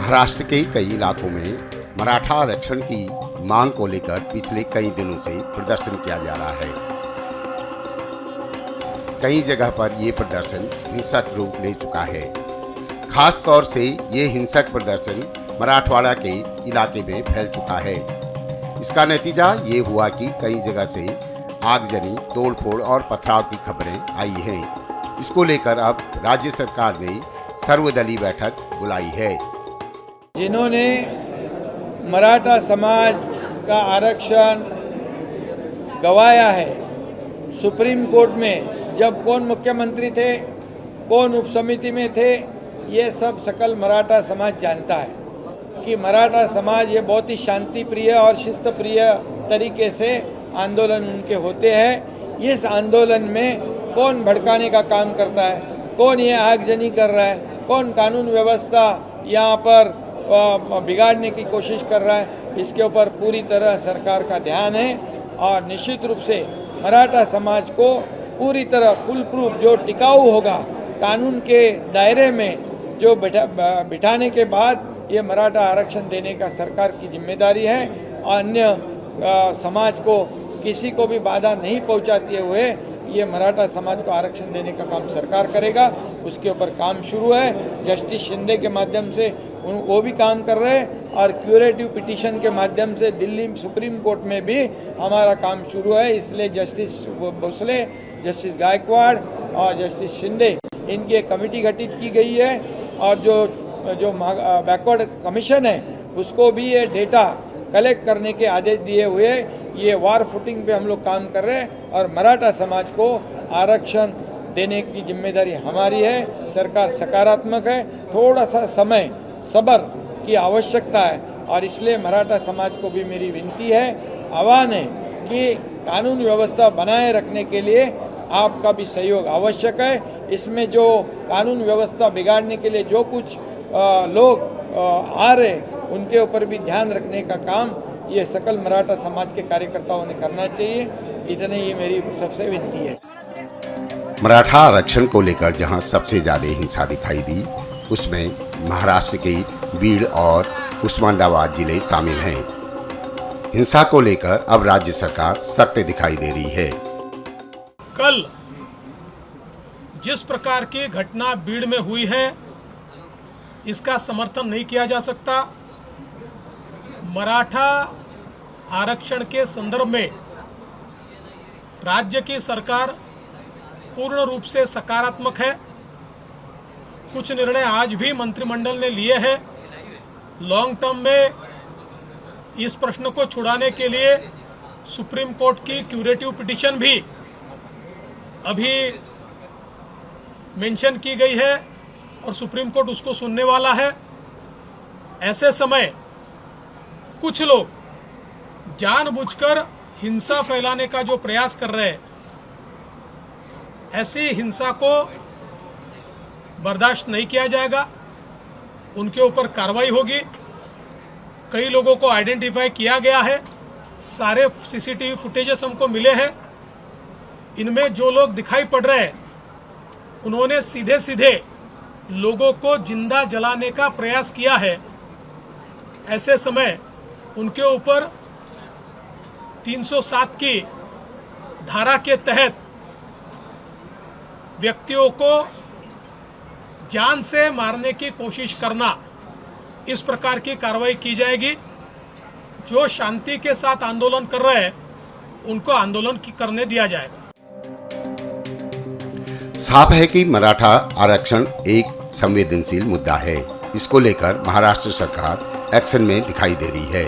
महाराष्ट्र के कई इलाकों में मराठा आरक्षण की मांग को लेकर पिछले कई दिनों से प्रदर्शन किया जा रहा है। कई जगह पर ये प्रदर्शन हिंसक रूप ले चुका है। खास तौर से ये हिंसक प्रदर्शन मराठवाड़ा के इलाके में फैल चुका है। इसका नतीजा ये हुआ कि कई जगह से आगजनी, तोड़फोड़ और पथराव की खबरें आई हैं। इसको लेकर अब राज्य सरकार ने सर्वदलीय बैठक बुलाई है। जिन्होंने मराठा समाज का आरक्षण गंवाया है, सुप्रीम कोर्ट में जब कौन मुख्यमंत्री थे, कौन उपसमिति में थे, ये सब सकल मराठा समाज जानता है कि मराठा समाज ये बहुत ही शांति प्रिय और शिस्त प्रिय तरीके से आंदोलन उनके होते हैं। इस आंदोलन में कौन भड़काने का काम करता है, कौन ये आगजनी कर रहा है, कौन कानून व्यवस्था यहाँ पर बिगाड़ने की कोशिश कर रहा है, इसके ऊपर पूरी तरह सरकार का ध्यान है। और निश्चित रूप से मराठा समाज को पूरी तरह फुल प्रूफ जो टिकाऊ होगा, कानून के दायरे में जो बिठाने के बाद ये मराठा आरक्षण देने का सरकार की जिम्मेदारी है। और अन्य समाज को किसी को भी बाधा नहीं पहुंचाते हुए ये मराठा समाज को आरक्षण देने का काम सरकार करेगा। उसके ऊपर काम शुरू है। जस्टिस शिंदे के माध्यम से वो भी काम कर रहे हैं और क्यूरेटिव पिटीशन के माध्यम से दिल्ली सुप्रीम कोर्ट में भी हमारा काम शुरू है। इसलिए जस्टिस भोसले, जस्टिस गायकवाड़ और जस्टिस शिंदे, इनकी एक कमेटी गठित की गई है। और जो बैकवर्ड कमीशन है उसको भी ये डेटा कलेक्ट करने के आदेश दिए हुए ये वार फुटिंग पे हम लोग काम कर रहे हैं। और मराठा समाज को आरक्षण देने की जिम्मेदारी हमारी है। सरकार सकारात्मक है। थोड़ा सा समय सब्र की आवश्यकता है और इसलिए मराठा समाज को भी मेरी विनती है, आह्वान है कि कानून व्यवस्था बनाए रखने के लिए आपका भी सहयोग आवश्यक है। इसमें जो कानून व्यवस्था बिगाड़ने के लिए जो कुछ लोग आ रहे, उनके ऊपर भी ध्यान रखने का काम ये सकल मराठा समाज के कार्यकर्ताओं ने करना चाहिए। इतने ही मेरी सबसे विनती है। मराठा आरक्षण को लेकर जहां सबसे ज्यादा हिंसा दिखाई दी, उसमें महाराष्ट्र के बीड़ और उस्मानाबाद जिले शामिल हैं। हिंसा को लेकर अब राज्य सरकार सख्त दिखाई दे रही है। कल जिस प्रकार की घटना बीड़ में हुई है, इसका समर्थन नहीं किया जा सकता। मराठा आरक्षण के संदर्भ में राज्य की सरकार पूर्ण रूप से सकारात्मक है। कुछ निर्णय आज भी मंत्रिमंडल ने लिए हैं। लॉन्ग टर्म में इस प्रश्न को छुड़ाने के लिए सुप्रीम कोर्ट की क्यूरेटिव पिटीशन भी अभी मेंशन की गई है और सुप्रीम कोर्ट उसको सुनने वाला है। ऐसे समय कुछ लोग जानबूझकर हिंसा फैलाने का जो प्रयास कर रहे हैं, ऐसी हिंसा को बर्दाश्त नहीं किया जाएगा। उनके ऊपर कार्रवाई होगी। कई लोगों को आइडेंटिफाई किया गया है। सारे सीसीटीवी फुटेजेस हमको मिले हैं। इनमें जो लोग दिखाई पड़ रहे हैं, उन्होंने सीधे सीधे लोगों को जिंदा जलाने का प्रयास किया है। ऐसे समय उनके ऊपर 307 की धारा के तहत व्यक्तियों को जान से मारने की कोशिश करना, इस प्रकार की कार्रवाई की जाएगी। जो शांति के साथ आंदोलन कर रहे हैं, उनको आंदोलन करने दिया जाएगा। साफ है कि मराठा आरक्षण एक संवेदनशील मुद्दा है। इसको लेकर महाराष्ट्र सरकार एक्शन में दिखाई दे रही है।